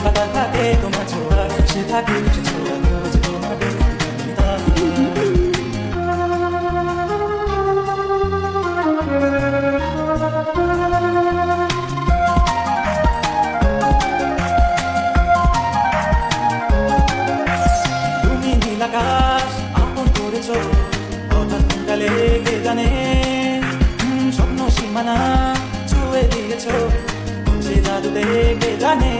পাতা থাকে তোমার ছোঁয়া সে থাকে সে ছোঁয়া খোঁজে তোমাকে তুমি নীল আকাশ আপন করেছ হঠাৎ কালে কে জানে স্বপ্ন সীমানা ছুঁয়ে দিয়েছ সে জাদু কে জানে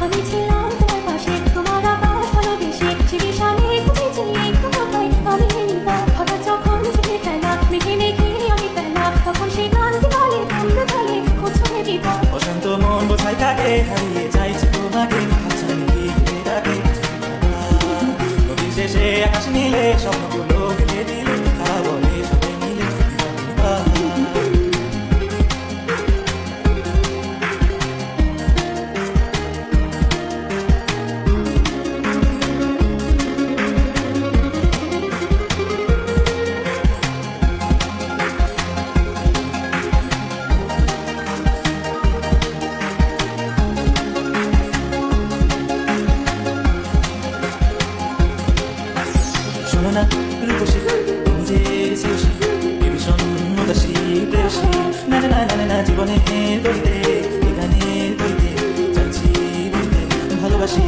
আমি ছিলাম তোমার পাশে তোমার আকাশ ভালোবেসে সে বিশালে খুঁজেছি একটু কোথায় আমি নিতা হঠাৎ যখন চোখে ফেলা মেঘে মেঘে আমি পেলা তখন সে গানটি বলে থামতে চলে কোথায় দিতা অশান্ত মন বোঝাই থাকে হারিয়ে যাইছে তোমাকে হাতছানি ঘিরে ডাকে নদীর শেষে আকাশ নীলে স্বপ্নগুলো মিলে দিলে কথা বলে সবাই মিলে শোনো না রূপসী তুমি যে শেষী ভীষণ উদাসী প্রেয়সী না না না না না জীবনে দরিতে এখানে দরিতে যাচ্ছি বলতে ভালোবাসি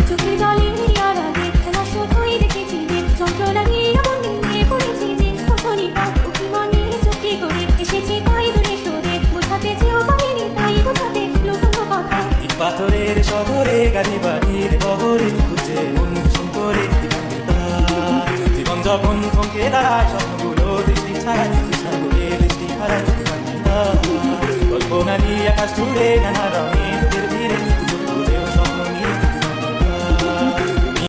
চোখে জলে আর আগে খেলা শুধুই দেখেছি যে যন্ত্রণা নিয়ে এমন নিয়ে পড়েছি যে কখনই অভিমানে চোখে করে এসেছি তাই দূরে সরে বোঝাতে চেয়েও পারিনি তাই বোঝাতে লুকোনো কথা ইট পাথরের শহরে গাড়ি বাড়ির কবরে খুঁজে মন করে জীবন যখন থমকে দাঁড়ায় স্বপ্নগুলো দৃষ্টি ছাড়ায় কৃষ্ণাগুলো দৃষ্টি হারায় কল্পনা নিয়ে আকাশ জুড়ে